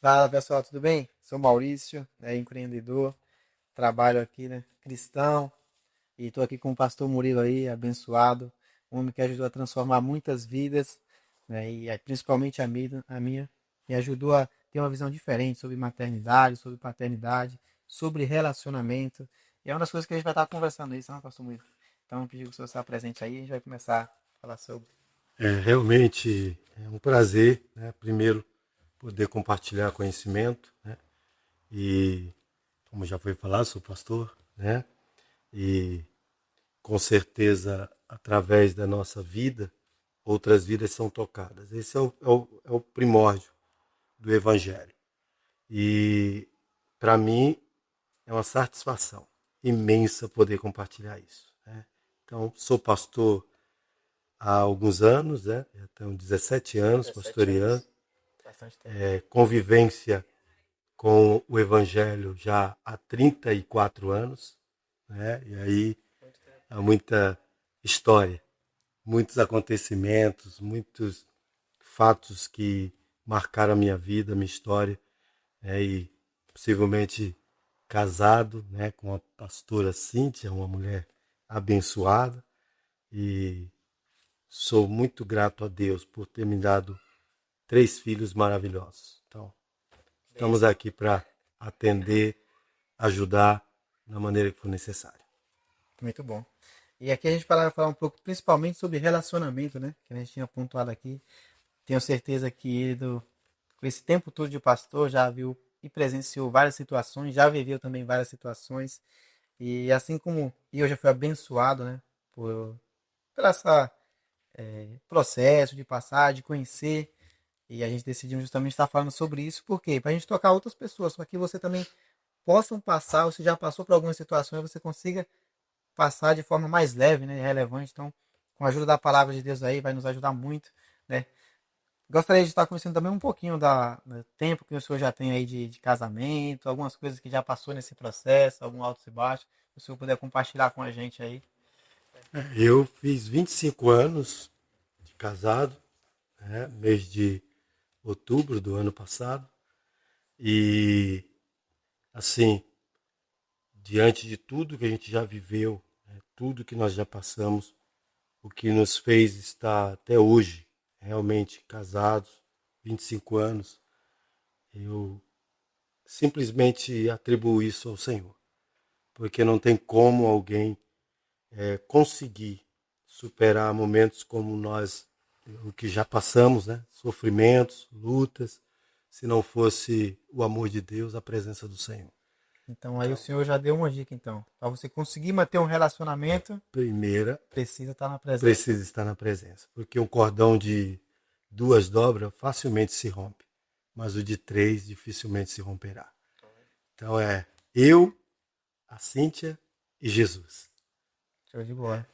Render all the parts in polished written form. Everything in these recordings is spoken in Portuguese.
Fala pessoal, tudo bem? Sou Maurício, empreendedor, trabalho aqui, né, cristão, e estou aqui com o pastor Murilo aí, abençoado, um homem que ajudou a transformar muitas vidas, né, e principalmente a minha, me ajudou a ter uma visão diferente sobre maternidade, sobre paternidade, sobre relacionamento, e é uma das coisas que a gente vai estar conversando isso, né, pastor Murilo? Então, eu pedi que o senhor se apresente aí, a gente vai começar a falar sobre. Realmente é um prazer, né? Primeiro, poder compartilhar conhecimento, né? E, como já foi falado, sou pastor, né? E, com certeza, através da nossa vida, outras vidas são tocadas. Esse é o primórdio do Evangelho. E, para mim, é uma satisfação imensa poder compartilhar isso, né? Então, sou pastor há alguns anos, né? Já tenho 17 anos 17 pastoreando. anos, bastante tempo. Convivência com o Evangelho já há 34 anos, né? E aí Muito tempo. há muita história, muitos acontecimentos, muitos fatos que marcaram a minha vida, a minha história, né? E possivelmente casado, né, com a pastora Cíntia, uma mulher abençoada, e sou muito grato a Deus por ter me dado 3 filhos maravilhosos. Então, estamos Bênção. aqui para atender, ajudar da maneira que for necessário. Muito bom. E aqui a gente vai falar um pouco principalmente sobre relacionamento, né? Que a gente tinha pontuado aqui. Tenho certeza que ele, com esse tempo todo de pastor, já viu e presenciou várias situações, já viveu também várias situações. E assim como eu já fui abençoado, né? Por essa processo de passar, de conhecer. E a gente decidiu justamente estar falando sobre isso, por quê? Para a gente tocar outras pessoas, para que você também possam passar, ou se já passou por algumas situações, você consiga passar de forma mais leve, né, relevante. Então, com a ajuda da palavra de Deus aí, vai nos ajudar muito, né? Gostaria de estar conhecendo também um pouquinho do tempo que o senhor já tem aí de casamento, algumas coisas que já passou nesse processo, algum altos e baixos, se o senhor puder compartilhar com a gente aí. Eu fiz 25 anos de casado, né, mês de outubro do ano passado, e assim, diante de tudo que a gente já viveu, né, tudo que nós já passamos, o que nos fez estar até hoje realmente casados, 25 anos, eu simplesmente atribuo isso ao Senhor, porque não tem como alguém conseguir superar momentos como nós, o que já passamos, né? Sofrimentos, lutas, se não fosse o amor de Deus, a presença do Senhor. Então aí o senhor já deu uma dica então. Para você conseguir manter um relacionamento, Primeira, precisa estar na presença. precisa estar na presença, porque um cordão de 2 dobras facilmente se rompe, mas o de 3 dificilmente se romperá. Então é eu, a Cíntia e Jesus. Show de bola.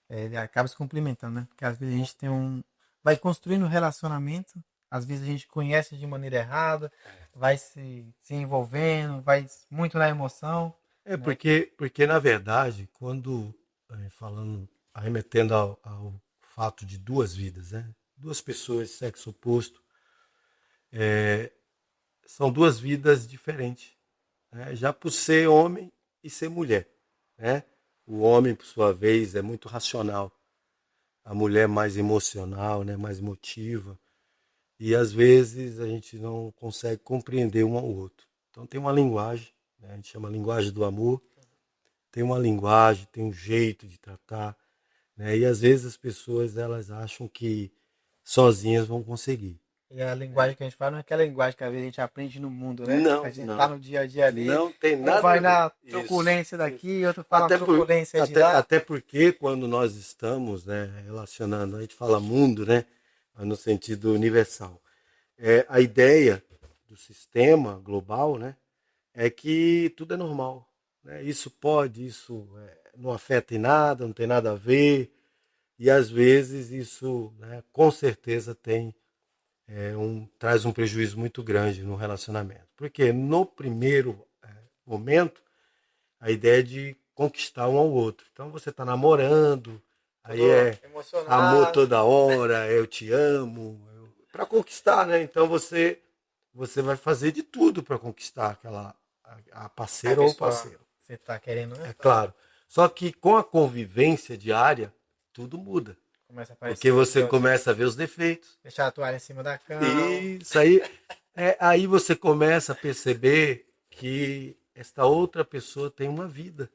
Ele acaba se complementando, né? Porque às vezes a gente tem vai construindo um relacionamento, às vezes a gente conhece de maneira errada, vai se envolvendo, vai muito na emoção, É né? porque na verdade, quando falando, arremetendo ao fato de 2 vidas, né? 2 pessoas, sexo oposto, são 2 vidas diferentes, né? Já por ser homem e ser mulher, né? O homem, por sua vez, é muito racional, a mulher mais emocional, né? Mais emotiva, e às vezes a gente não consegue compreender um ao outro. Então tem uma linguagem, né? A gente chama linguagem do amor, tem uma linguagem, tem um jeito de tratar, né? E às vezes as pessoas elas acham que sozinhas vão conseguir. E a linguagem que a gente fala não é aquela linguagem que às vezes a gente aprende no mundo, né? A Não, gente tá não, no dia a dia ali, não tem um nada vai a ver. na Isso, truculência isso. daqui, outro fala uma Até, por, truculência de até, lá. até porque quando nós estamos, né, relacionando, a gente fala mundo, né, mas no sentido universal. A ideia do sistema global, né, é que tudo é normal, né? Isso pode, isso não afeta em nada, não tem nada a ver. E às vezes isso, né, com certeza traz um prejuízo muito grande no relacionamento. Porque no primeiro momento, a ideia é de conquistar um ao outro. Então você está namorando, aí Tudo é amor emocionado. toda hora, eu te amo, para conquistar, né? Então você você vai fazer de tudo para conquistar a A parceira ou o pessoa, parceiro. você tá querendo, né? É claro. Só que com a convivência diária, tudo muda. Começa a Porque aparecer você outros, começa a ver os defeitos. deixar a toalha em cima da cama. E isso aí, aí você começa a perceber que esta outra pessoa tem uma vida,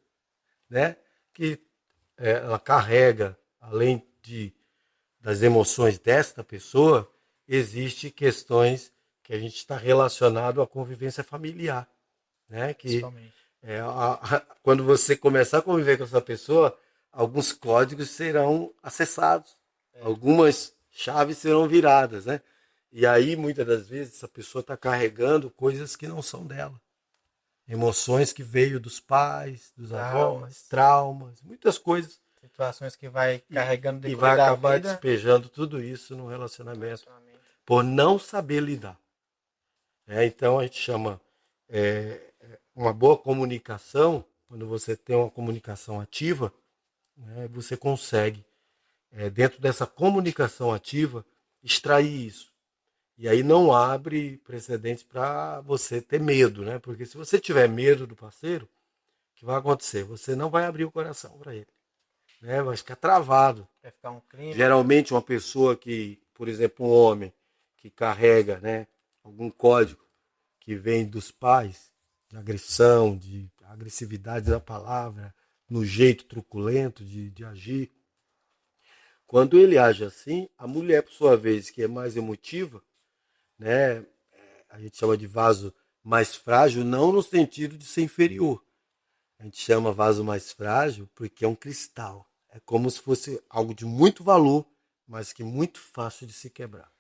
né? Que ela carrega, além das emoções desta pessoa, existe questões que a gente está relacionado à convivência familiar, né? Que Principalmente. quando você começar a conviver com essa pessoa, alguns códigos serão acessados, algumas chaves serão viradas, né? E aí, muitas das vezes, essa pessoa está carregando coisas que não são dela. Emoções que veio dos pais, dos avós, Traumas, traumas, muitas coisas. situações que vai carregando no E vai decorrer da acabar vida. despejando tudo isso no relacionamento Relacionamento. por não saber lidar. Então a gente chama uma boa comunicação, quando você tem uma comunicação ativa, né, você consegue, dentro dessa comunicação ativa, extrair isso. E aí não abre precedentes para você ter medo, né? Porque se você tiver medo do parceiro, o que vai acontecer? Você não vai abrir o coração para ele, né? Vai ficar travado. Vai ficar um clima. Geralmente uma pessoa que, por exemplo, um homem que carrega, né, algum código que vem dos pais, de agressão, de agressividade da palavra, no jeito truculento de agir. Quando ele age assim, a mulher, por sua vez, que é mais emotiva, né, a gente chama de vaso mais frágil, não no sentido de ser inferior. A gente chama vaso mais frágil porque é um cristal. É como se fosse algo de muito valor, mas que muito fácil de se quebrar.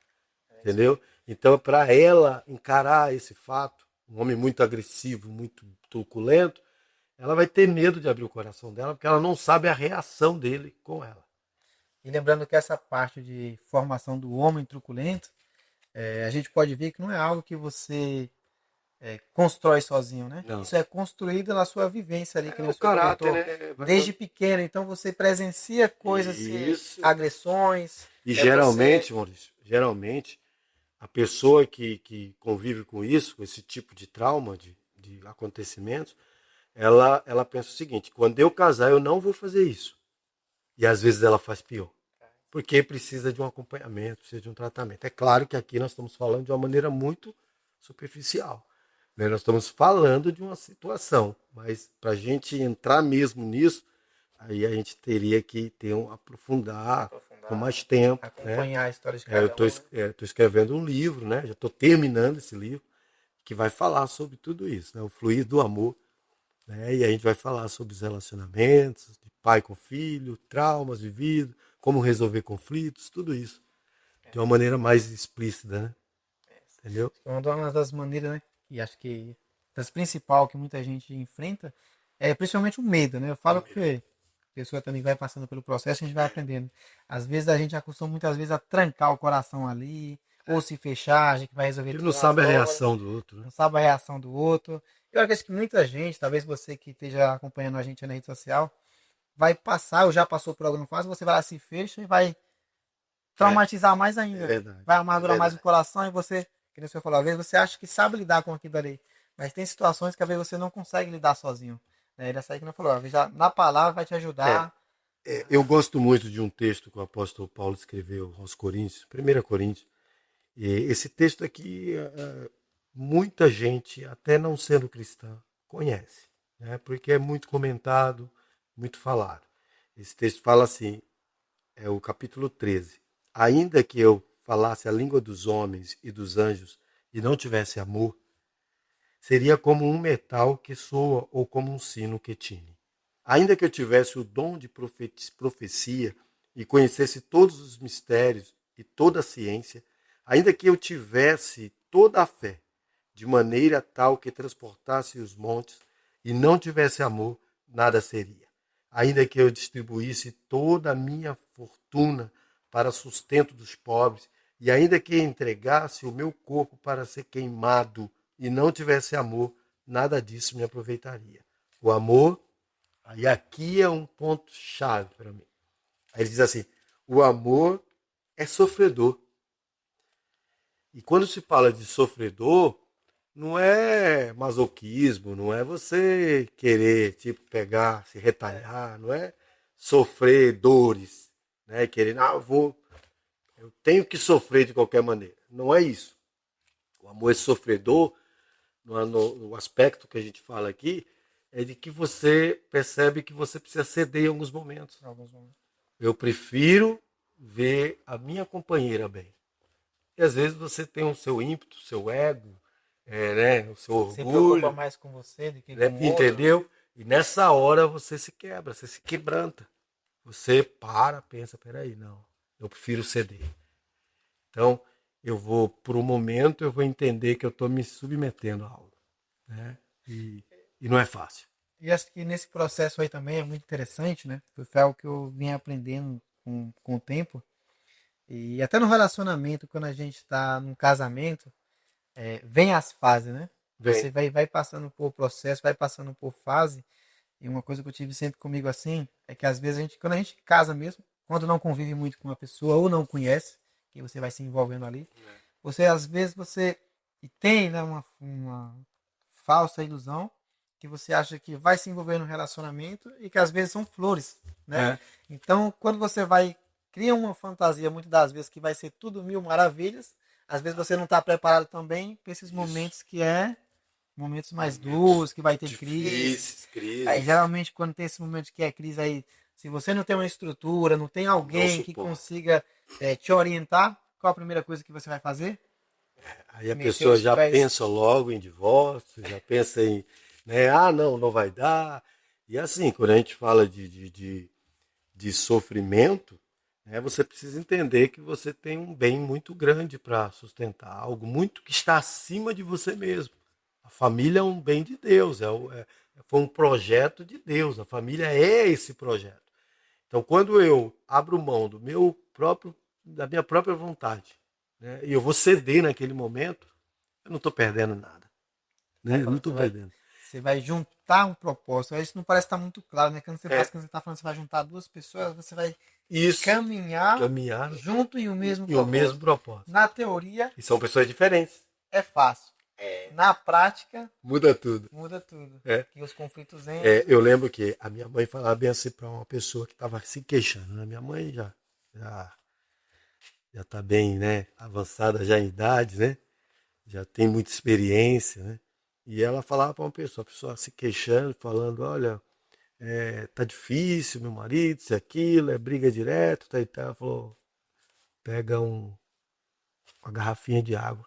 Entendeu? Então, para ela encarar esse fato, um homem muito agressivo, muito truculento, ela vai ter medo de abrir o coração dela, porque ela não sabe a reação dele com ela. E lembrando que essa parte de formação do homem truculento, a gente pode ver que não é algo que você constrói sozinho, né? Não. Isso é construído na sua vivência ali, que É nem o você caráter, comentou, né? desde pequeno. Então você presencia coisas, Isso. agressões. E Você geralmente, Maurício, geralmente, a pessoa que convive com isso, com esse tipo de trauma, de acontecimentos, ela pensa o seguinte: quando eu casar, eu não vou fazer isso. E às vezes ela faz pior. Porque precisa de um acompanhamento, precisa de um tratamento. É claro que aqui nós estamos falando de uma maneira muito superficial. Né? Nós estamos falando de uma situação, mas para a gente entrar mesmo nisso, aí a gente teria que aprofundar com aprofundar, mais tempo. Né? acompanhar a história de Eu cada estou um, né? escrevendo um livro, né? Já estou terminando esse livro, que vai falar sobre tudo isso, né? O fluir do amor. Né? E a gente vai falar sobre os relacionamentos, de pai com filho, traumas vividos, como resolver conflitos, tudo isso. De uma maneira mais explícita, né? Entendeu? Uma das maneiras, né? E acho que das principal que muita gente enfrenta é principalmente o medo, né? Eu falo que a pessoa também vai passando pelo processo, a gente vai aprendendo. Às vezes a gente acostuma muitas vezes a trancar o coração ali, ou se fechar, a gente vai resolver Ele não tudo nas sabe a horas, reação do outro, né? não sabe a reação do outro. Eu acredito que muita gente, talvez você que esteja acompanhando a gente na rede social, vai passar, ou já passou por alguma fase, você vai lá, se fecha e vai traumatizar mais É ainda. verdade. Vai É amargurar mais o verdade. coração e você, que nem você falou, às vezes você acha que sabe lidar com aquilo ali. Mas tem situações que às vezes você não consegue lidar sozinho. Né? Ele essa aí que não falou, às vezes na palavra vai te É, ajudar. eu gosto muito de um texto que o apóstolo Paulo escreveu aos Coríntios, 1 Coríntios. E esse texto aqui, muita gente, até não sendo cristã, conhece, né? Porque é muito comentado, muito falado. Esse texto fala assim, é o capítulo 13. Ainda que eu falasse a língua dos homens e dos anjos e não tivesse amor, seria como um metal que soa ou como um sino que tine. Ainda que eu tivesse o dom de profecia e conhecesse todos os mistérios e toda a ciência, ainda que eu tivesse toda a fé, de maneira tal que transportasse os montes e não tivesse amor, nada seria. Ainda que eu distribuísse toda a minha fortuna para sustento dos pobres, e ainda que entregasse o meu corpo para ser queimado e não tivesse amor, nada disso me aproveitaria. O amor, aí aqui é um ponto chave para mim. Aí ele diz assim: o amor é sofredor. E quando se fala de sofredor, não é masoquismo, não é você querer, tipo, pegar, se retalhar, não é sofrer dores, né? Querer, eu tenho que sofrer de qualquer maneira. Não é isso. O amor é sofredor, no aspecto que a gente fala aqui, é de que você percebe que você precisa ceder em alguns momentos. Eu prefiro ver a minha companheira bem. E às vezes você tem o seu ímpeto, o seu ego, né, o seu Se preocupa orgulho, mais com você do que né, com o outro. entendeu? E nessa hora você se quebra, você se quebranta. Você pensa, peraí, não, eu prefiro ceder. Então, por um momento, eu vou entender que eu estou me submetendo a algo. Né? E não é fácil. E acho que nesse processo aí também é muito interessante, né? Foi algo que eu vim aprendendo com o tempo. E até no relacionamento, quando a gente está num casamento, vem as fases, né? Vem. Você vai passando por processo, vai passando por fase. E uma coisa que eu tive sempre comigo assim, é que às vezes quando a gente casa mesmo, quando não convive muito com uma pessoa ou não conhece, que você vai se envolvendo ali, você às vezes e tem, né, uma falsa ilusão que você acha que vai se envolver no relacionamento e que às vezes são flores, né? Então, quando você cria uma fantasia muitas das vezes que vai ser tudo mil maravilhas, às vezes você não está preparado também para esses momentos que momentos mais duros, que vai ter crise. Aí, geralmente, quando tem esse momento que é crise, aí, se você não tem uma estrutura, não tem alguém que consiga te orientar, qual a primeira coisa que você vai fazer? Aí a pessoa já pensa logo em divórcio, já pensa em, né, não vai dar. E assim, quando a gente fala de sofrimento, né, você precisa entender que você tem um bem muito grande para sustentar, algo muito que está acima de você mesmo. A família é um bem de Deus, foi um projeto de Deus, a família é esse projeto. Então, quando eu abro mão da minha própria vontade, né, e eu vou ceder naquele momento, eu não estou perdendo nada. Né? Eu não estou perdendo. Você vai juntar um propósito. Isso não parece estar muito claro, né? Quando você está falando, você vai juntar duas pessoas, você vai caminhar junto em o mesmo propósito. Na teoria. E são pessoas diferentes. É fácil. Na prática. Muda tudo. E os conflitos entram. Eu lembro que a minha mãe falava bem assim para uma pessoa que estava se queixando. Né? Minha mãe já está bem, né, avançada já em idade, né? Já tem muita experiência, né? E ela falava para uma pessoa, a pessoa se queixando, falando, olha, tá difícil, meu marido, isso e aquilo, é briga direto, tá e tal. Ela falou, pega uma garrafinha de água,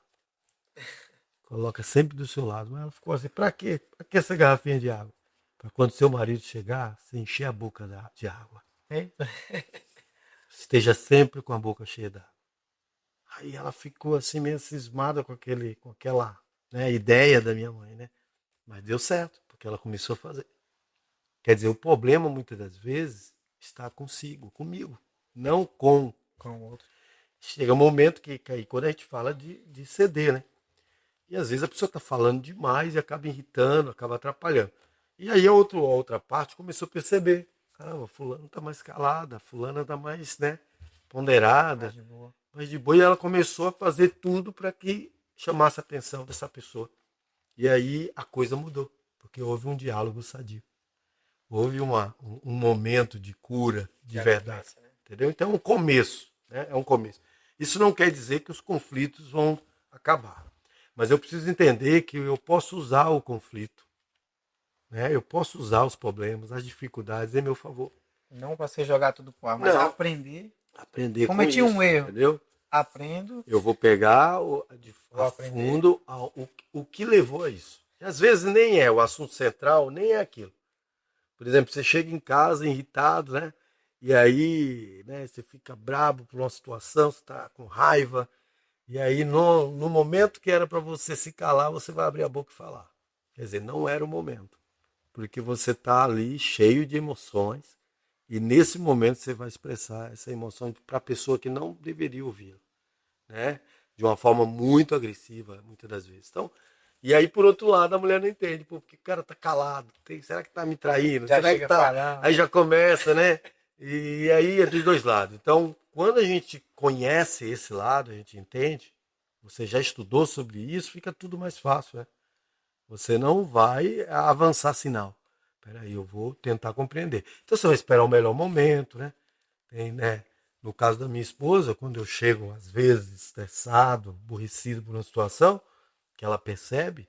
coloca sempre do seu lado. Mas ela ficou assim, pra quê? Pra que essa garrafinha de água? Para quando seu marido chegar, você encher a boca de água. Esteja sempre com a boca cheia d'água. Aí ela ficou assim meio cismada com aquela, né, ideia da minha mãe, né? Mas deu certo, porque ela começou a fazer. Quer dizer, o problema muitas das vezes está comigo, não com o outro. Chega um momento que aí, quando a gente fala de ceder, né? E às vezes a pessoa está falando demais e acaba irritando, acaba atrapalhando. E aí a outra parte começou a perceber, caramba, fulano está mais calada, fulana está mais, né, ponderada, mais de boa. E ela começou a fazer tudo para que chamasse a atenção dessa pessoa. E aí a coisa mudou, porque houve um diálogo sadio. Houve um momento de cura, de verdade. Né? Entendeu? Então é um começo. Né? É um começo. Isso não quer dizer que os conflitos vão acabar. Mas eu preciso entender que eu posso usar o conflito. Né? Eu posso usar os problemas, as dificuldades em meu favor. Não para você jogar tudo pro ar, mas aprender. Aprender cometi com um erro. Entendeu? Aprendo. Eu vou pegar a fundo o que levou a isso. E às vezes nem é o assunto central, nem é aquilo. Por exemplo, você chega em casa irritado, né? E aí, né, você fica brabo por uma situação, você está com raiva. E aí, no momento que era para você se calar, você vai abrir a boca e falar. Quer dizer, não era o momento. Porque você está ali cheio de emoções. E nesse momento você vai expressar essa emoção para a pessoa que não deveria ouvi-la. Né? De uma forma muito agressiva, muitas das vezes. Então, e aí, por outro lado, a mulher não entende, porque o cara tá calado, será que tá me traindo? Já será que tá? Aí já começa, né? E aí é dos dois lados. Então, quando a gente conhece esse lado, a gente entende, você já estudou sobre isso, fica tudo mais fácil, né? Você não vai avançar assim, não. Peraí, eu vou tentar compreender. Então você vai esperar o melhor momento, né? Tem, né? No caso da minha esposa, quando eu chego, às vezes, estressado, aborrecido por uma situação, que ela percebe,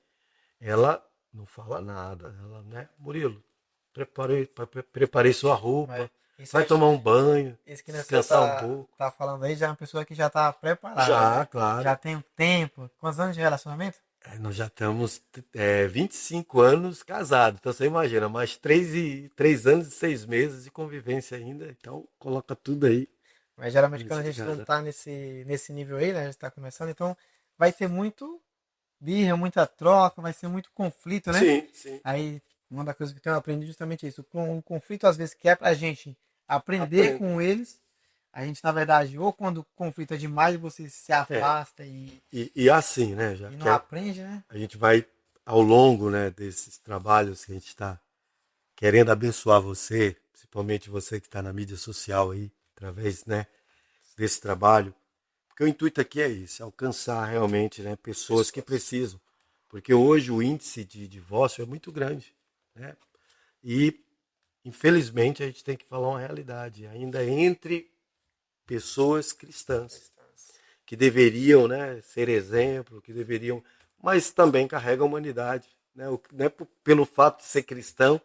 ela não fala nada. Ela, né? Murilo, preparei sua Mas roupa, isso, vai tomar um banho, isso que você descansar um pouco. tá falando aí já é uma pessoa que já tá preparada, Já, né? Já claro. tem um tempo. Quantos anos de relacionamento? Nós já estamos 25 anos casados. Então você imagina, mais 3 anos e 6 meses de convivência ainda. Então coloca tudo aí. Mas geralmente quando a Isso de gente não casa. tá nesse nível aí, né? A gente tá começando, então vai ter muito birra, muita troca, vai ser muito conflito, né? Sim, sim. Aí, uma das coisas que eu tenho aprendido é justamente isso. O conflito, às vezes, que é pra gente aprender com Aprender. eles, a gente, na verdade, ou quando o conflito é demais, você se É. afasta E assim, né? Já e que não aprende, né? a gente vai ao longo, né, desses trabalhos que a gente está querendo abençoar você, principalmente você que está na mídia social aí, através, né, desse trabalho. Porque o intuito aqui é isso, alcançar realmente, né, pessoas que precisam. Porque hoje o índice de divórcio é muito grande, né? E, infelizmente, a gente tem que falar uma realidade. Ainda entre pessoas cristãs, que deveriam, né, ser exemplo, que deveriam, mas também carregam a humanidade. Né? Não é pelo fato de ser cristão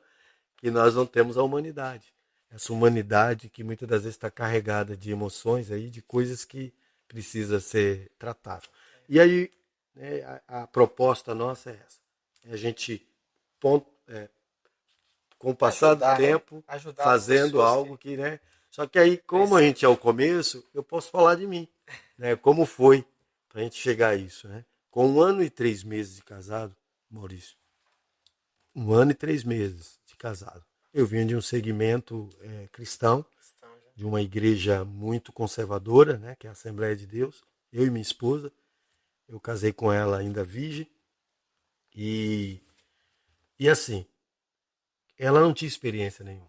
que nós não temos a humanidade. Essa humanidade que muitas das vezes está carregada de emoções aí, de coisas que precisa ser tratado. E aí, né, a proposta nossa é essa. É a gente, com o passar do Ajudar, né? tempo, Ajudar as fazendo pessoas que algo que, né? Só que aí, como a precisam. gente é o começo, eu posso falar de mim, né? Como foi para a gente chegar a isso, né? Com 1 ano e 3 meses de casado, Maurício, 1 ano e 3 meses de casado. Eu vim de um segmento cristão, de uma igreja muito conservadora, né? Que é a Assembleia de Deus. Eu e minha esposa, eu casei com ela ainda virgem e assim, ela não tinha experiência nenhuma.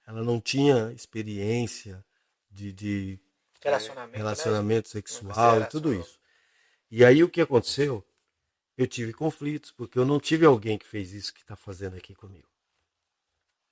Ela não tinha experiência de Relacionamento, né? relacionamento Nunca se sexual e tudo relacionou. isso. E aí o que aconteceu? Eu tive conflitos, porque eu não tive alguém que fez isso que está fazendo aqui comigo.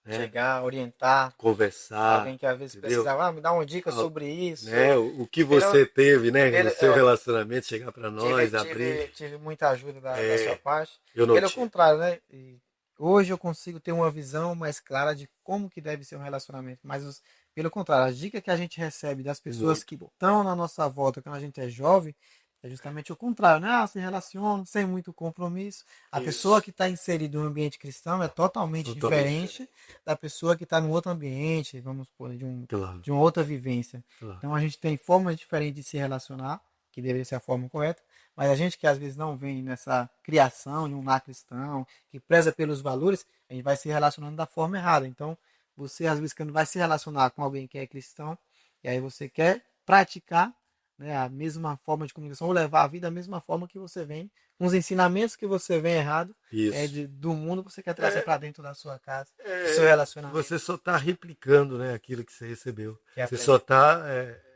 Né? Chegar, orientar, Conversar, alguém que às vezes entendeu? precisava, me dá uma dica sobre isso. Né? O que Pelo, você teve, né? No seu é, relacionamento, chegar para nós, abrir. tive muita ajuda da sua parte. Eu não Pelo tive. contrário, né? E hoje eu consigo ter uma visão mais clara de como que deve ser um relacionamento. Mas, pelo contrário, as dicas que a gente recebe das pessoas que Muito. estão na nossa volta quando a gente é jovem, é justamente o contrário, né? Ah, se relaciona sem muito compromisso. A pessoa Isso. que está inserida no ambiente cristão é totalmente Totalmente diferente. diferente da pessoa que está no outro ambiente, vamos supor, Claro, de uma outra vivência. claro. Então a gente tem formas diferentes de se relacionar, que deveria ser a forma correta, mas a gente que às vezes não vem nessa criação de um lar cristão, que preza pelos valores, a gente vai se relacionando da forma errada. Então, você às vezes quando vai se relacionar com alguém que é cristão, e aí você quer praticar, né, a mesma forma de comunicação, ou levar a vida da mesma forma que você vem, uns ensinamentos que você vem errado, Isso. do mundo, você quer trazer para dentro da sua casa, do seu É, relacionamento, você só está replicando, né, aquilo que você recebeu. que Você só aprendeu. está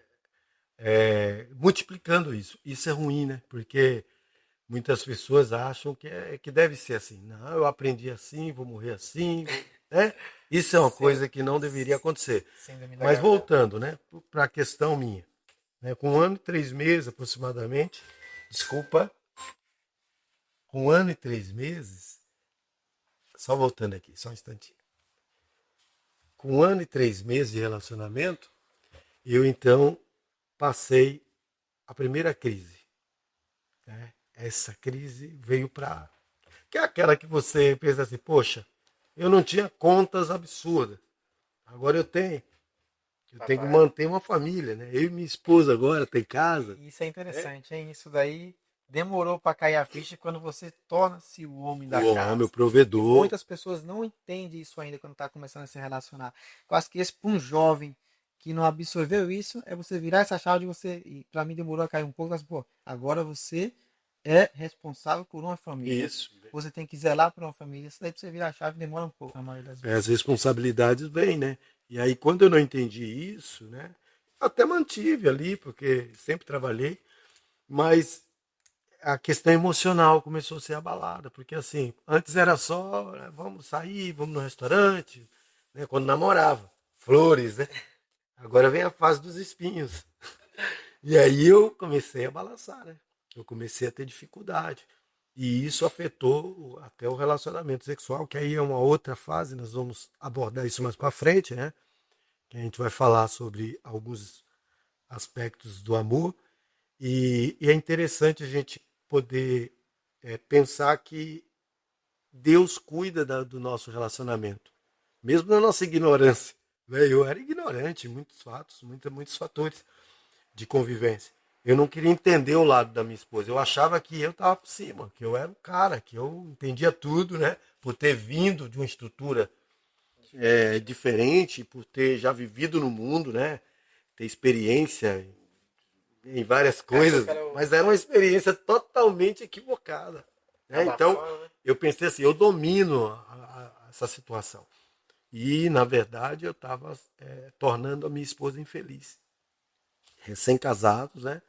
multiplicando isso. Isso é ruim, né? Porque muitas pessoas acham que deve ser assim. Não, eu aprendi assim, vou morrer assim, né? Isso é uma Sem, coisa que não deveria acontecer. síndrome da Mas Gabriela. voltando, né, para a questão minha, né, com 1 ano e 3 meses aproximadamente, desculpa, com 1 ano e 3 meses, só voltando aqui, só um instantinho. Com 1 ano e 3 meses de relacionamento, eu então passei a primeira crise. Né? Essa crise veio para. Que é aquela que você pensa assim, poxa, eu não tinha contas absurdas. Agora eu tenho. Eu tenho que Papai. manter uma família, né? Eu e minha esposa agora tem casa. E isso é Né? interessante, hein? Isso daí demorou para cair a ficha quando você torna-se o homem O da homem, o casa. E provedor. muitas pessoas não entendem isso ainda quando está começando a se relacionar. Eu acho que esse para um jovem que não absorveu isso é você virar essa chave de você. E para mim demorou a cair um pouco, mas pô, agora você é responsável por uma família. Isso. Você tem que zelar por uma família. Isso daí para você virar a chave demora um pouco, na maioria das As vezes. responsabilidades vêm, né? E aí, quando eu não entendi isso, né? Eu até mantive ali, porque sempre trabalhei, Mas a questão emocional começou a ser abalada, porque assim, antes era só, né, vamos sair, vamos no restaurante, né, quando namorava, flores, né? Agora vem a fase dos espinhos. E aí eu comecei a balançar, né? Eu comecei a ter dificuldade. E isso afetou até o relacionamento sexual, que aí é uma outra fase, nós vamos abordar isso mais para frente, né? Que a gente vai falar sobre alguns aspectos do amor. E é interessante a gente poder pensar que Deus cuida do nosso relacionamento, mesmo na nossa ignorância. Né? Eu era ignorante em muitos fatos, muitos fatores de convivência. Eu não queria entender o lado da minha esposa. Eu achava que eu estava por cima, que eu era o cara, que eu entendia tudo, né? Por ter vindo de uma estrutura diferente, por ter já vivido no mundo, né? Ter experiência em várias coisas, mas era uma experiência totalmente equivocada. Né? Então, eu pensei assim, eu domino essa situação. E, na verdade, eu estava tornando a minha esposa infeliz. Recém-casados, né?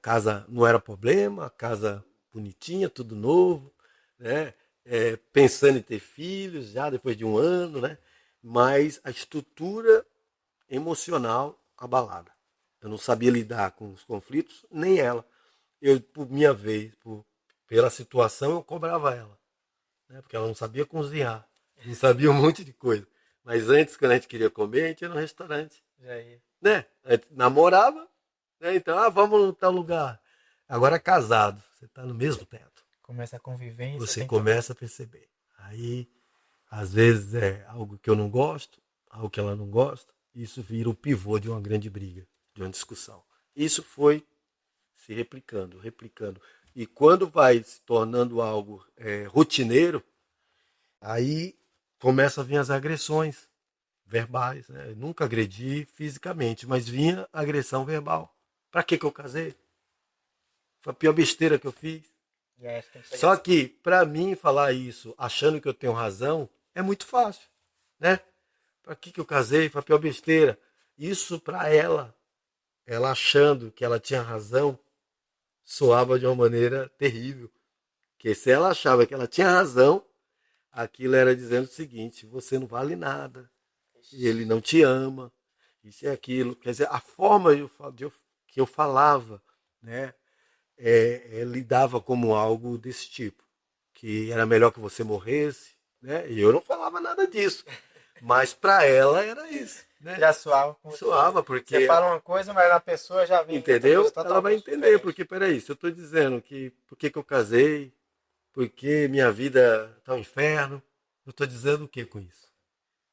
Casa não era problema, casa bonitinha, tudo novo, né? Pensando em ter filhos já depois de um ano, né? Mas a estrutura emocional abalada. Eu não sabia lidar com os conflitos, nem ela. Eu, por minha vez, pela situação, eu cobrava ela, né? Porque ela não sabia cozinhar, não sabia um monte de coisa. Mas antes, quando a gente queria comer, a gente ia no restaurante. Já ia. Né? A gente namorava, né? Então, vamos em tal lugar. Agora, casado, você está no mesmo teto. Começa a convivência. Você tem começa a perceber. Aí, às vezes, é algo que eu não gosto, algo que ela não gosta. Isso vira o pivô de uma grande briga, de uma discussão. Isso foi se replicando, replicando. E quando vai se tornando algo rotineiro, aí começam a vir as agressões verbais. Né? Eu nunca agredi fisicamente, mas vinha agressão verbal. Para que eu casei? Foi a pior besteira que eu fiz. Só que, para mim, falar isso achando que eu tenho razão é muito fácil. Né? Para que eu casei? Foi a pior besteira. Isso para ela achando que ela tinha razão, soava de uma maneira terrível. Porque se ela achava que ela tinha razão, aquilo era dizendo o seguinte: você não vale nada, ele não te ama, isso e aquilo. Quer dizer, a forma que eu falava, né, lidava como algo desse tipo, que era melhor que você morresse, né? E eu não falava nada disso, mas para ela era isso. Né? Já suava. Suava, porque... Você fala uma coisa, mas a pessoa já vem. Entendeu? Ela vai entender, diferente. Porque, peraí, se eu estou dizendo que por que eu casei, porque minha vida está um inferno, eu estou dizendo o que com isso?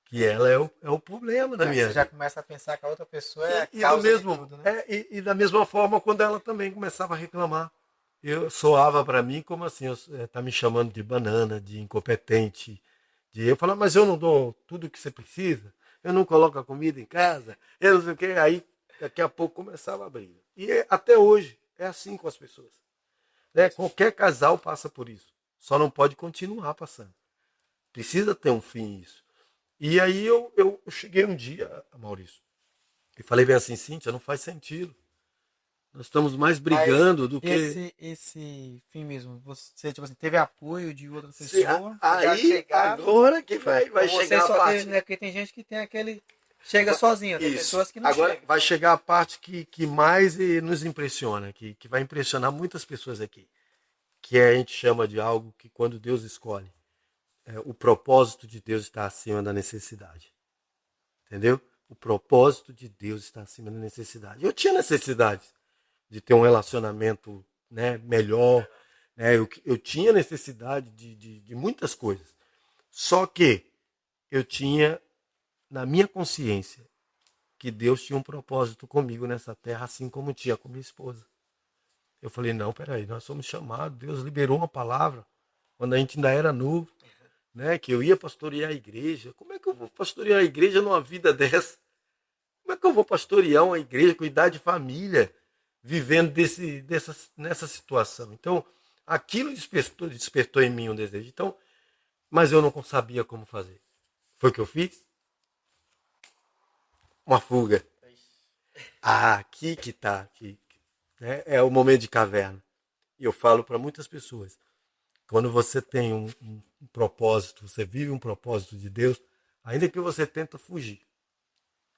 Que ela é o problema da minha vida. Você já começa a pensar que a outra pessoa é a e causa mesmo, de tudo, né? E da mesma forma, quando ela também começava a reclamar, eu soava para mim como assim, tá me chamando de banana, de incompetente, eu falava, mas eu não dou tudo o que você precisa, eu não coloco a comida em casa, eu não sei o que, aí daqui a pouco começava a briga. E até hoje é assim com as pessoas. Né? Qualquer casal passa por isso. Só não pode continuar passando. Precisa ter um fim isso. E aí eu cheguei um dia, Maurício, e falei bem assim, Cíntia, não faz sentido. Nós estamos mais brigando do que... Esse fim mesmo, você tipo assim, teve apoio de outra Se, pessoa, aí, agora que vai você chegar a só parte... teve, né? Porque tem gente que tem aquele... Chega sozinha, tem pessoas que não agora chegam. vai chegar a parte que mais nos impressiona, que vai impressionar muitas pessoas aqui. Que a gente chama de algo que quando Deus escolhe, o propósito de Deus está acima da necessidade. Entendeu? O propósito de Deus está acima da necessidade. Eu tinha necessidade de ter um relacionamento, né, melhor. Né? Eu tinha necessidade de muitas coisas. Só que eu tinha na minha consciência que Deus tinha um propósito comigo nessa terra, assim como tinha com minha esposa. Eu falei, não, peraí, nós somos chamados, Deus liberou uma palavra quando a gente ainda era novo, né, que eu ia pastorear a igreja. Como é que eu vou pastorear a igreja numa vida dessa? Como é que eu vou pastorear uma igreja, cuidar de família, vivendo nessa situação? Então, aquilo despertou em mim um desejo. Então, mas eu não sabia como fazer. Foi o que eu fiz? Uma fuga. Aqui que tá. né? É o momento de caverna. E eu falo para muitas pessoas, quando você tem um propósito, você vive um propósito de Deus, ainda que você tenta fugir,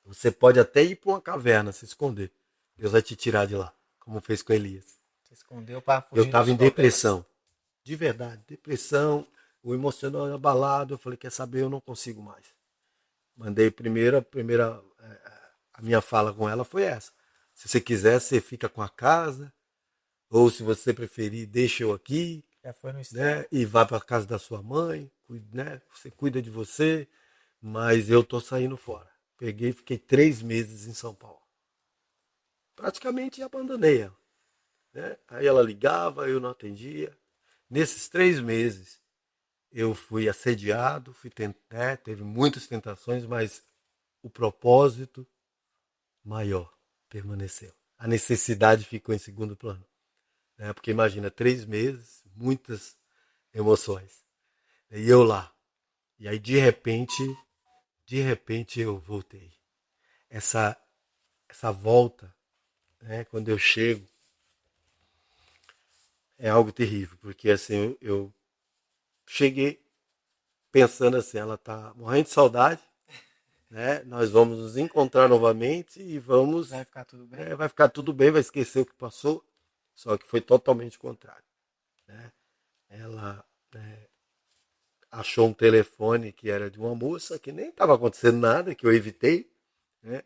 você pode até ir para uma caverna, se esconder. Deus vai te tirar de lá, como fez com Elias. Se escondeu para Eu fugir estava dos em problemas. depressão, de verdade, depressão, o emocional abalado. Eu falei, quer saber, eu não consigo mais. Mandei a minha fala com ela foi essa. Se você quiser, você fica com a casa, ou se você preferir, deixa eu aqui, Já foi no extremo. né? E vá para a casa da sua mãe, né? Você cuida de você, mas eu tô saindo fora. Peguei, fiquei 3 meses em São Paulo. Praticamente abandonei ela, né? Aí ela ligava, eu não atendia. Nesses 3 meses, eu fui assediado, né? Teve muitas tentações, mas o propósito maior permaneceu. A necessidade ficou em segundo plano, né? Porque imagina, 3 meses, muitas emoções. E eu lá. E aí, de repente eu voltei. Essa, essa volta, né? Quando eu chego, é algo terrível, porque assim, eu cheguei pensando assim, ela tá morrendo de saudade, né? Nós vamos nos encontrar novamente e vamos, Vai ficar tudo bem? né, vai ficar tudo bem, vai esquecer o que passou. Só que foi totalmente o contrário, né? Ela, né, achou um telefone que era de uma moça que nem estava acontecendo nada, que eu evitei, né?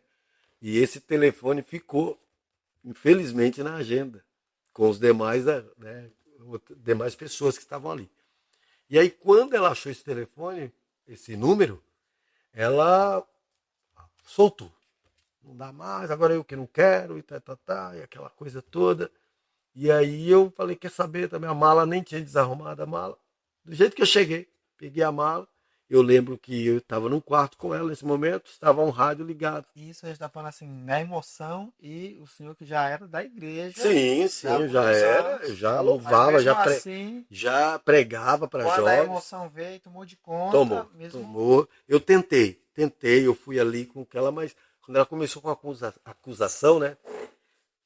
E esse telefone ficou, infelizmente, na agenda com os demais, né, demais pessoas que estavam ali. E aí, quando ela achou esse telefone, esse número, ela soltou. Não dá mais, agora eu que não quero, e aquela coisa toda. E aí eu falei, quer saber, também a mala nem tinha desarrumado a mala. Do jeito que eu cheguei, peguei a mala. Eu lembro que eu estava num quarto com ela nesse momento, estava um rádio ligado. E isso a gente está falando assim, na emoção, e o senhor que já era da igreja, Sim, já há sim, já muitos era, eu anos, já mas louvava, mesmo assim, já pregava para quando a jovens. emoção veio, tomou de conta, Tomou, mesmo. tomou. Eu tentei, eu fui ali com aquela, mas quando ela começou com a acusação, né?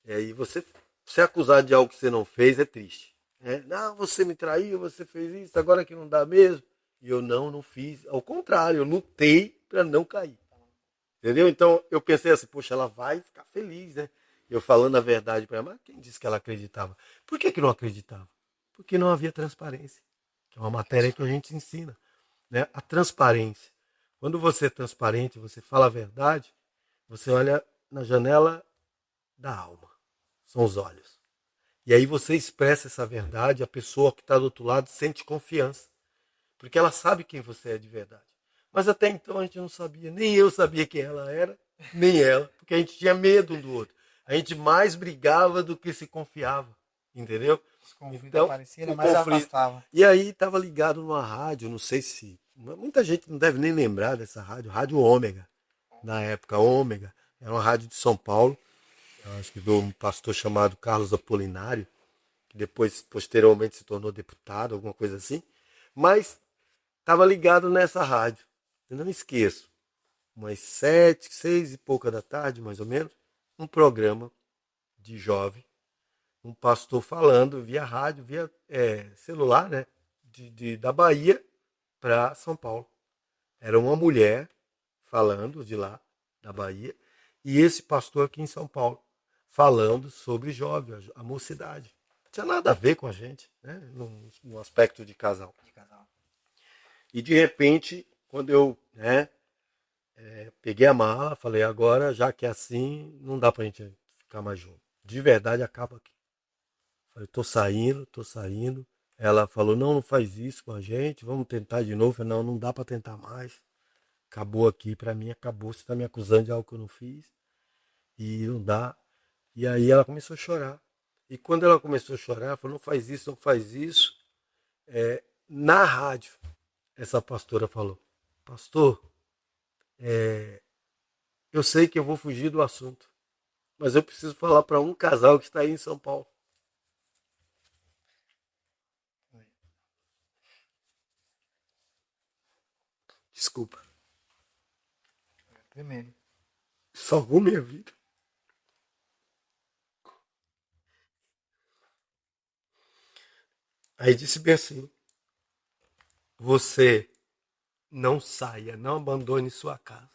E aí você ser acusado de algo que você não fez é triste. Né? Não, você me traiu, você fez isso, agora que não dá mesmo. E eu não fiz. Ao contrário, eu lutei para não cair. Entendeu? Então eu pensei assim, poxa, ela vai ficar feliz, né? Eu falando a verdade para ela, mas quem disse que ela acreditava? Por que não acreditava? Porque não havia transparência, que é uma matéria que a gente ensina, né? A transparência. Quando você é transparente, você fala a verdade, você olha na janela da alma, são os olhos. E aí você expressa essa verdade, a pessoa que está do outro lado sente confiança, porque ela sabe quem você é de verdade. Mas até então a gente não sabia, nem eu sabia quem ela era, nem ela, porque a gente tinha medo um do outro. A gente mais brigava do que se confiava, entendeu? Os conflitos Então, apareceram, o mas conflito. afastava. E aí estava ligado numa rádio, não sei se. Muita gente não deve nem lembrar dessa rádio, Rádio Ômega, na época, Ômega. Era uma rádio de São Paulo, eu acho que de um pastor chamado Carlos Apolinário, que depois, posteriormente, se tornou deputado, alguma coisa assim. Mas estava ligado nessa rádio. Eu não me esqueço. Umas 7, 6 e pouca da tarde, mais ou menos, um programa de jovem, um pastor falando via rádio, via celular, né? Da Bahia para São Paulo. Era uma mulher falando de lá, da Bahia, e esse pastor aqui em São Paulo, falando sobre jovem, a mocidade. Não tinha nada a ver com a gente, né? No aspecto de casal. De casal. E de repente, quando eu, né, peguei a mala, falei, agora, já que é assim, não dá pra gente ficar mais junto. De verdade, acaba aqui. Falei, tô saindo, tô saindo. Ela falou, não, não faz isso com a gente, vamos tentar de novo. Eu falei, não, não dá pra tentar mais. Acabou aqui, pra mim acabou. Você tá me acusando de algo que eu não fiz. E não dá. E aí ela começou a chorar. E quando ela começou a chorar, ela falou, não faz isso, não faz isso. Na rádio, essa pastora falou, pastor, eu sei que eu vou fugir do assunto, mas eu preciso falar para um casal que está aí em São Paulo. Desculpa, Tremendo. salvou minha vida. Aí disse bem assim: você não saia, não abandone sua casa.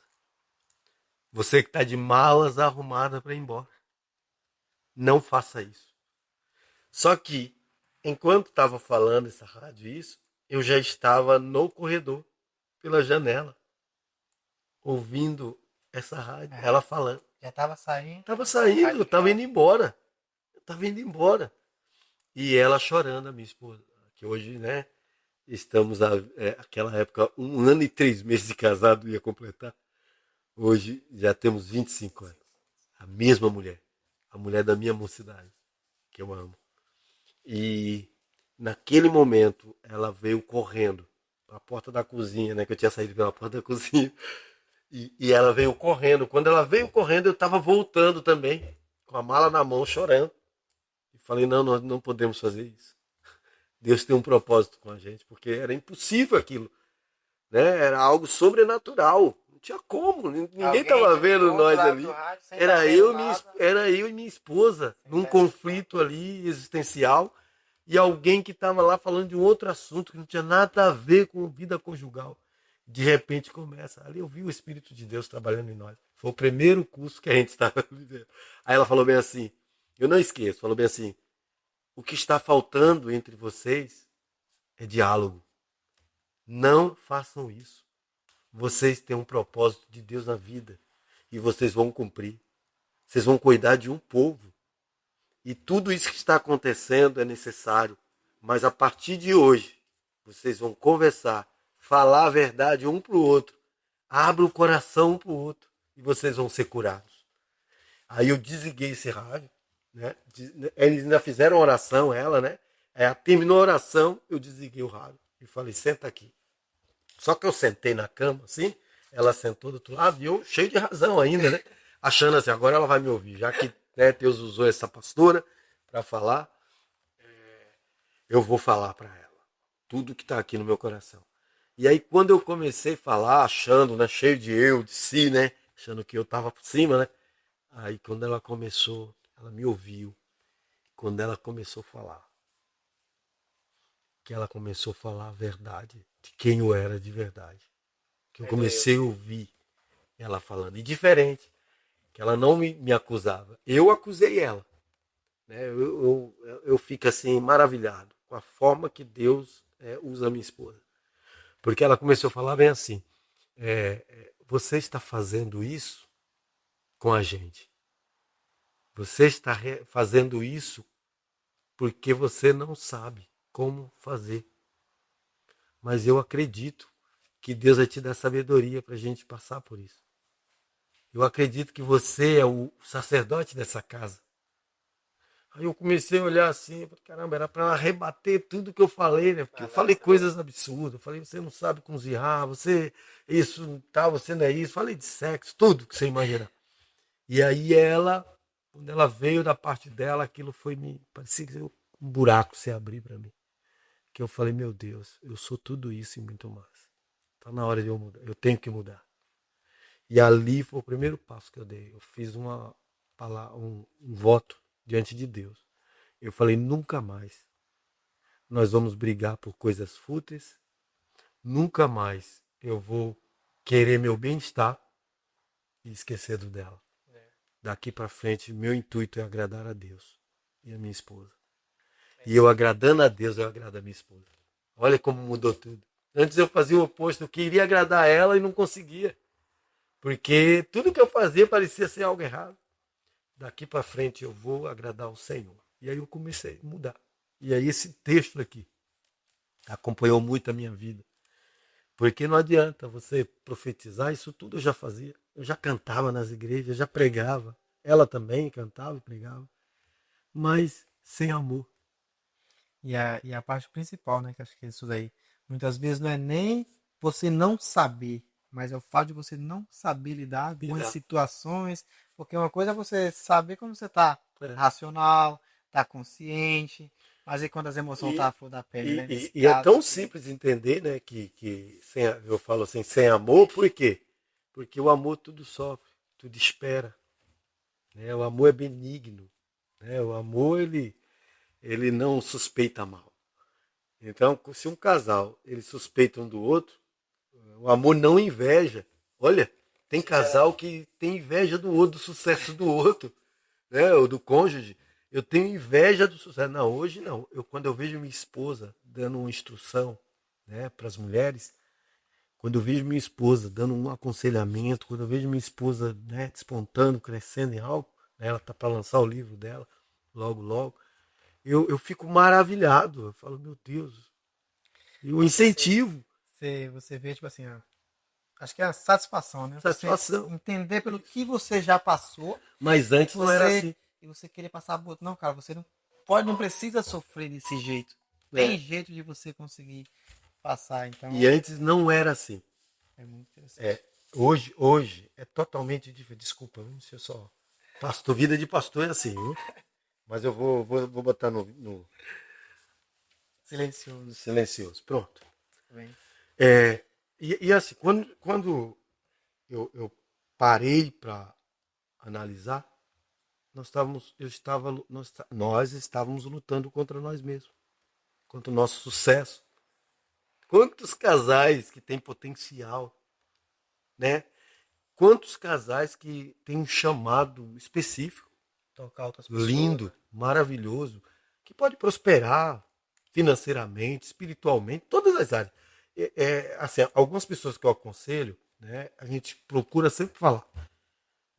Você que está de malas arrumadas para ir embora. Não faça isso. Só que, enquanto estava falando essa rádio isso, eu já estava no corredor, pela janela, ouvindo essa rádio, ela falando. Já tava saindo. Estava saindo, estava indo embora. Estava indo embora. E ela chorando, a minha esposa, que hoje, né, estamos, aquela época, 1 ano e 3 meses de casado, ia completar. Hoje já temos 25 anos. A mesma mulher. A mulher da minha mocidade, que eu amo. E naquele momento ela veio correndo para a porta da cozinha, né? Que eu tinha saído pela porta da cozinha. E ela veio correndo. Quando ela veio correndo, eu estava voltando também, com a mala na mão, chorando. E falei, não, nós não podemos fazer isso. Deus tem um propósito com a gente, porque era impossível aquilo. Né? Era algo sobrenatural. Não tinha como, ninguém estava vendo nós ali. Era eu e minha esposa, num conflito ali existencial, e alguém que estava lá falando de um outro assunto que não tinha nada a ver com vida conjugal. De repente começa, ali eu vi o Espírito de Deus trabalhando em nós. Foi o primeiro curso que a gente estava vivendo. Aí ela falou bem assim, eu não esqueço, falou bem assim, o que está faltando entre vocês é diálogo. Não façam isso. Vocês têm um propósito de Deus na vida e vocês vão cumprir. Vocês vão cuidar de um povo. E tudo isso que está acontecendo é necessário. Mas a partir de hoje, vocês vão conversar, falar a verdade um para o outro. Abra o coração um para o outro e vocês vão ser curados. Aí eu desliguei esse rádio. Né? Eles ainda fizeram oração, ela, né? Aí terminou a oração, eu desliguei o rádio e falei, senta aqui. Só que eu sentei na cama, assim, ela sentou do outro lado e eu cheio de razão ainda, né? Achando assim, agora ela vai me ouvir, já que, né, Deus usou essa pastora para falar, eu vou falar para ela tudo que está aqui no meu coração. E aí quando eu comecei a falar, achando, né, cheio de eu, de si, né, achando que eu estava por cima, né? Aí quando ela começou, ela me ouviu. Quando ela começou a falar, que ela começou a falar a verdade, de quem eu era de verdade. Que eu comecei a ouvir ela falando. E diferente, que ela não me acusava. Eu acusei ela. Né? Eu fico assim maravilhado com a forma que Deus usa a minha esposa. Porque ela começou a falar bem assim, você está fazendo isso com a gente. Você está fazendo isso porque você não sabe como fazer. Mas eu acredito que Deus vai te dar sabedoria para a gente passar por isso. Eu acredito que você é o sacerdote dessa casa. Aí eu comecei a olhar assim, caramba, era para rebater tudo que eu falei, né? Porque eu falei coisas absurdas. Eu falei, você não sabe cozinhar, você isso tal, você não é isso. Falei de sexo, tudo que você imagina. E aí ela, quando ela veio da parte dela, aquilo foi me parecia que um buraco se abrir para mim. Que eu falei, meu Deus, eu sou tudo isso e muito mais. Tá na hora de eu mudar. Eu tenho que mudar. E ali foi o primeiro passo que eu dei. Eu fiz um voto diante de Deus. Eu falei, nunca mais nós vamos brigar por coisas fúteis. Nunca mais eu vou querer meu bem-estar e esquecer do dela. Daqui para frente, meu intuito é agradar a Deus e a minha esposa. E eu agradando a Deus, eu agrado a minha esposa. Olha como mudou tudo. Antes eu fazia o oposto, eu queria agradar ela e não conseguia. Porque tudo que eu fazia parecia ser algo errado. Daqui para frente eu vou agradar o Senhor. E aí eu comecei a mudar. E aí esse texto aqui acompanhou muito a minha vida. Porque não adianta você profetizar, isso tudo eu já fazia. Eu já cantava nas igrejas, já pregava. Ela também cantava e pregava. Mas sem amor. E a parte principal, né, que acho que é isso daí. Muitas vezes não é nem você não saber, mas é o fato de você não saber lidar com as situações. Porque uma coisa é você saber quando você tá racional, tá consciente, mas aí quando as emoções tá à flor da pele, né? E é tão simples entender, né, que eu falo assim, sem amor, por quê? Porque o amor tudo sofre, tudo espera. Né? O amor é benigno. Né? O amor, ele não suspeita mal. Então, se um casal ele suspeita um do outro, o amor não inveja. Olha, tem casal que tem inveja do outro, do sucesso do outro, né? Ou do cônjuge. Eu tenho inveja do sucesso. Não, hoje não. Quando eu vejo minha esposa dando uma instrução, né, para as mulheres, quando eu vejo minha esposa dando um aconselhamento, quando eu vejo minha esposa, né, despontando, crescendo em algo, né, ela tá para lançar o livro dela, logo, logo, eu fico maravilhado. Eu falo, meu Deus, e o Você, incentivo, você vê, tipo assim, acho que é a satisfação, né? Você satisfação. entender pelo que você já passou Mas e antes não era você, assim. e você querer passar por outro. Não, cara, você não pode, não precisa sofrer desse jeito. Tem Né? jeito de você conseguir passar, E então antes não era assim. é muito interessante. É, hoje é totalmente diferente. Desculpa, não sei só. Pastor, vida de pastor é assim, viu? Mas eu vou botar no Silencioso. silencioso. Pronto. Bem. É, e assim, quando eu parei para analisar, nós estávamos lutando contra nós mesmos, contra o nosso sucesso. Quantos casais que têm potencial, né? Quantos casais que têm um chamado específico, Tocar outras pessoas, lindo, maravilhoso, que pode prosperar financeiramente, espiritualmente, todas as áreas. Assim, algumas pessoas que eu aconselho, né, a gente procura sempre falar.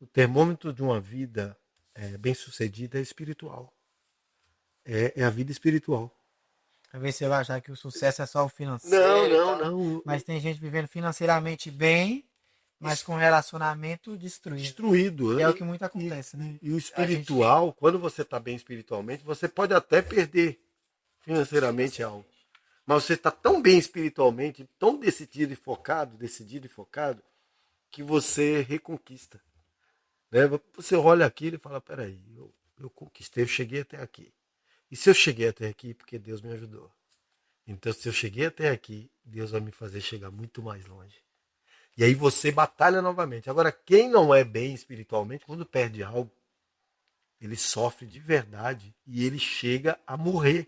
O termômetro de uma vida bem-sucedida é espiritual. É a vida espiritual. às vezes você vai achar que o sucesso é só o Não, financeiro e não, tal, não. mas tem gente vivendo financeiramente bem, mas com relacionamento destruído. Destruído. Que é Né? o que muito acontece, né? E o A gente espiritual, quando você está bem espiritualmente, você pode até perder financeiramente algo. Mas você está tão bem espiritualmente, tão decidido e focado, que você reconquista. Né? Você olha aquilo e fala, peraí, eu conquistei, eu cheguei até aqui. E se eu cheguei até aqui, porque Deus me ajudou. Então, se eu cheguei até aqui, Deus vai me fazer chegar muito mais longe. E aí você batalha novamente. Agora, quem não é bem espiritualmente, quando perde algo, ele sofre de verdade e ele chega a morrer.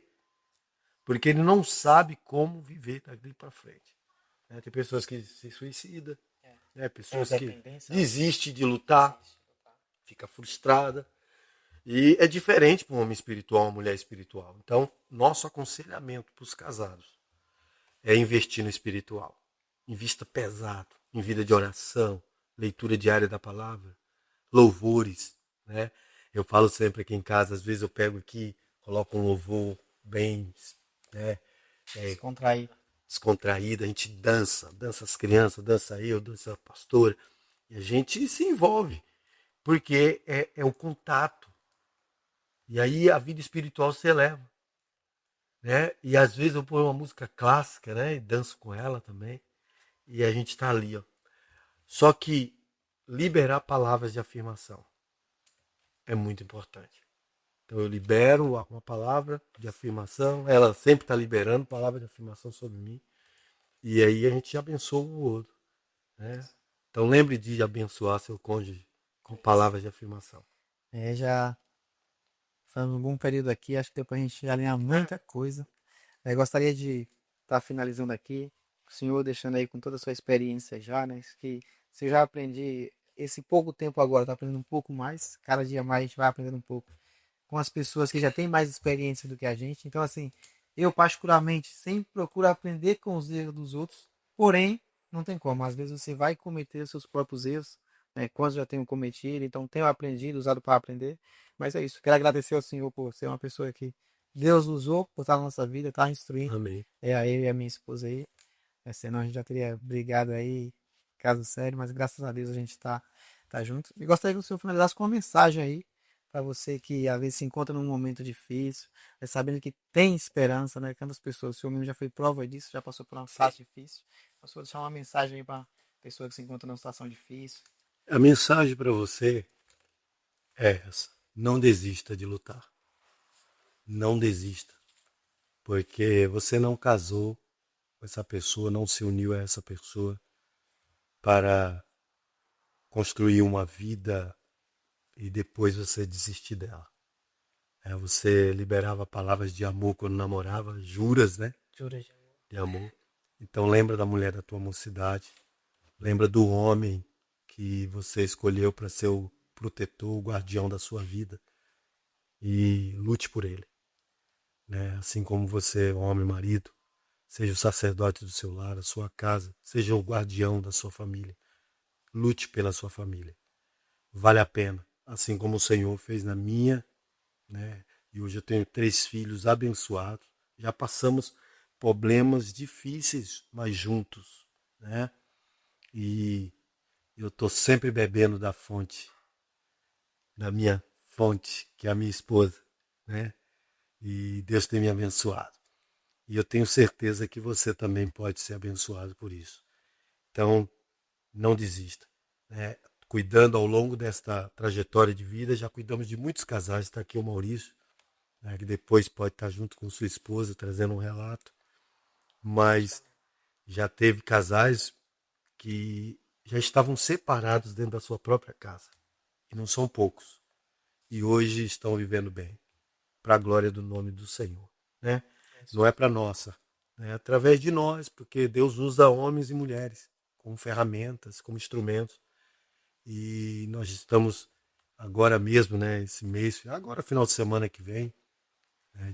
Porque ele não sabe como viver daqui para frente. Né? Tem pessoas que se suicidam, né? tem Pessoas que dependência, né? desistem de lutar, fica frustrada. E é diferente para um homem espiritual, uma mulher espiritual. Então, nosso aconselhamento para os casados é investir no espiritual. Invista pesado em vida de oração, leitura diária da palavra, louvores. Né? Eu falo sempre aqui em casa, às vezes eu pego aqui, coloco um louvor bem, né, Descontrair. descontraído, a gente dança as crianças, dança eu, dança a pastora, e a gente se envolve, porque é o contato. E aí a vida espiritual se eleva. Né? E às vezes eu ponho uma música clássica, né? E danço com ela também. E a gente está ali, ó. Só que liberar palavras de afirmação é muito importante. Então eu libero uma palavra de afirmação, ela sempre está liberando palavra de afirmação sobre mim. E aí a gente abençoa um outro. Né? Então lembre de abençoar seu cônjuge com palavras de afirmação. Já estamos num bom período aqui, acho que deu pra gente alinhar muita coisa. Gostaria de estar finalizando aqui, o senhor deixando aí com toda a sua experiência já, né? Que se eu já aprendi esse pouco tempo agora, tá aprendendo um pouco mais, cada dia mais a gente vai aprendendo um pouco com as pessoas que já têm mais experiência do que a gente. Então, assim, eu particularmente sempre procuro aprender com os erros dos outros, porém, não tem como. Às vezes você vai cometer os seus próprios erros, né? Quantos já tenho cometido, então tenho aprendido, usado para aprender. Mas é isso. Quero agradecer ao senhor por ser uma pessoa que Deus usou por estar na nossa vida, estar instruindo. Amém. A eu e a minha esposa aí. Senão a gente já teria brigado aí, caso sério, mas graças a Deus a gente tá junto. E gostaria que o senhor finalizasse com uma mensagem aí para você que às vezes se encontra num momento difícil, sabendo que tem esperança, né? Quantas pessoas, o senhor mesmo já foi prova disso, já passou por uma fase difícil. O senhor deixar uma mensagem aí para pessoa que se encontra numa situação difícil. A mensagem para você é essa. Não desista de lutar. Não desista. Porque você não casou com essa pessoa, não se uniu a essa pessoa para construir uma vida e depois você desistir dela. Você liberava palavras de amor quando namorava, juras, né? Juras. de amor. Então lembra da mulher da tua mocidade, lembra do homem que você escolheu para ser o protetor, o guardião da sua vida e lute por ele, né? Assim como você, homem, marido, seja o sacerdote do seu lar, a sua casa, seja o guardião da sua família. Lute pela sua família. Vale a pena, assim como o Senhor fez na minha, né? E hoje eu tenho 3 filhos abençoados. Já passamos problemas difíceis, mas juntos, né? E eu estou sempre bebendo da fonte, da minha fonte, que é a minha esposa, né? E Deus tem me abençoado. E eu tenho certeza que você também pode ser abençoado por isso. Então, não desista, né? Cuidando ao longo desta trajetória de vida, já cuidamos de muitos casais. Está aqui o Maurício, né, que depois pode estar junto com sua esposa trazendo um relato. Mas já teve casais que já estavam separados dentro da sua própria casa. E não são poucos. E hoje estão vivendo bem, para a glória do nome do Senhor, né? Não é para nossa, é através de nós, porque Deus usa homens e mulheres como ferramentas, como instrumentos. E nós estamos agora mesmo, né, esse mês, agora final de semana que vem,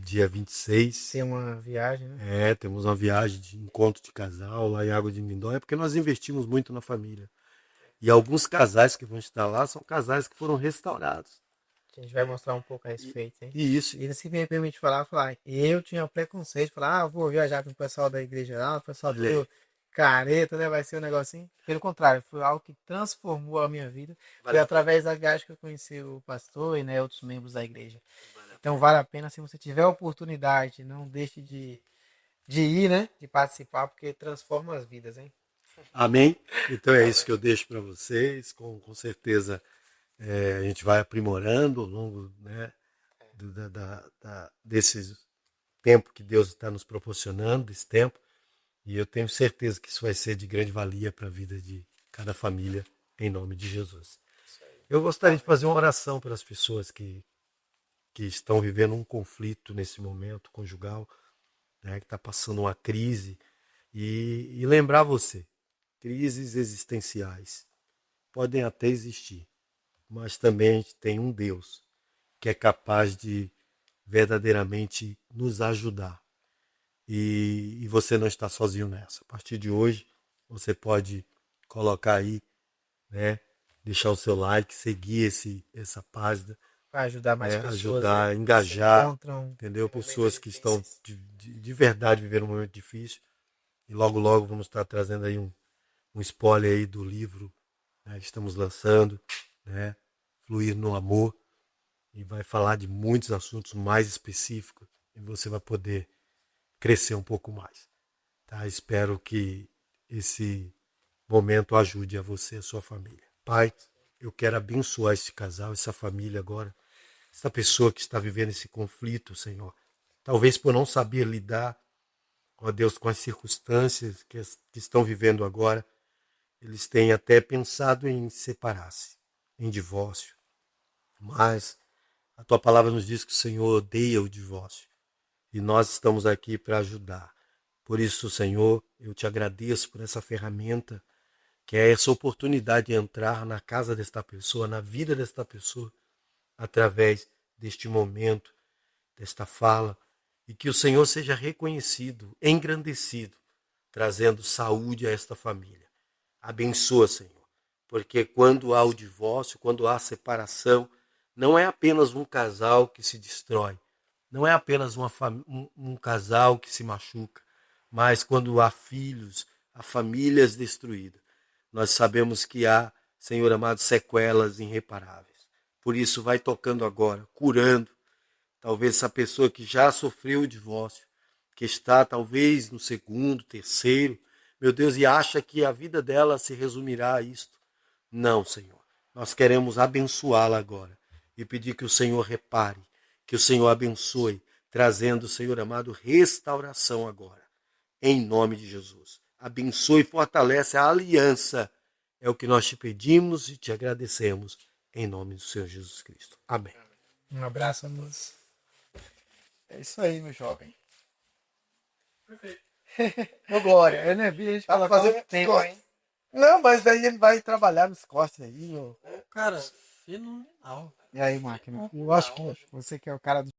dia 26. Tem uma viagem, né? Temos uma viagem de encontro de casal lá em Água de Lindóia, porque nós investimos muito na família. E alguns casais que vão estar lá são casais que foram restaurados. A gente vai mostrar um pouco a respeito, hein? E isso. E se me permite falar, eu tinha preconceito, falar, vou viajar com o pessoal da igreja lá, o pessoal do careta, né? Vai ser um negocinho. Pelo contrário, foi algo que transformou a minha vida. Foi através da viagem que eu conheci o pastor e, né, outros membros da igreja. Então vale a pena, se você tiver a oportunidade, não deixe de ir, né? De participar, porque transforma as vidas, hein? Amém? Então é isso que eu deixo para vocês. Com certeza a gente vai aprimorando ao longo, né, desse tempo que Deus está nos proporcionando, desse tempo. E eu tenho certeza que isso vai ser de grande valia para a vida de cada família, em nome de Jesus. Eu gostaria de fazer uma oração pelas pessoas que estão vivendo um conflito nesse momento conjugal, né, que está passando uma crise. E lembrar você, crises existenciais podem até existir, mas também a gente tem um Deus que é capaz de verdadeiramente nos ajudar. E você não está sozinho nessa. A partir de hoje, você pode colocar aí, né, deixar o seu like, seguir essa página, Para ajudar mais pessoas, ajudar, né? engajar, Encontram entendeu? Pessoas que estão de verdade vivendo um momento difícil. E logo, logo vamos estar trazendo aí um spoiler aí do livro, né, que estamos lançando, né, Fluir no Amor. E vai falar de muitos assuntos mais específicos. E você vai poder crescer um pouco mais. Tá? Espero que esse momento ajude a você e a sua família. Pai, eu quero abençoar esse casal, essa família agora, essa pessoa que está vivendo esse conflito, Senhor. Talvez por não saber lidar, ó Deus, com as circunstâncias que estão vivendo agora, eles têm até pensado em separar-se, em divórcio. Mas a tua palavra nos diz que o Senhor odeia o divórcio. E nós estamos aqui para ajudar. Por isso, Senhor, eu te agradeço por essa ferramenta, que é essa oportunidade de entrar na casa desta pessoa, na vida desta pessoa, através deste momento, desta fala, e que o Senhor seja reconhecido, engrandecido, trazendo saúde a esta família. Abençoa, Senhor, porque quando há o divórcio, quando há a separação, não é apenas um casal que se destrói, não é apenas um casal que se machuca, mas quando há filhos, há famílias destruídas. Nós sabemos que há, Senhor amado, sequelas irreparáveis. Por isso, vai tocando agora, curando. Talvez essa pessoa que já sofreu o divórcio, que está talvez no segundo, terceiro, meu Deus, e acha que a vida dela se resumirá a isto. Não, Senhor. Nós queremos abençoá-la agora e pedir que o Senhor repare, que o Senhor abençoe, trazendo, Senhor amado, restauração agora, em nome de Jesus. Abençoe e fortalece a aliança. É o que nós te pedimos e te agradecemos, em nome do Senhor Jesus Cristo. Amém. Um abraço, moço. É isso aí, meu jovem. Ô, Glória, eu não vi a gente Dá pra colocar fazer um tempo. ficou, hein? Não, mas daí ele vai trabalhar nos cortes aí, meu. Cara, fenomenal. E aí, máquina? Eu acho que Você que é o cara do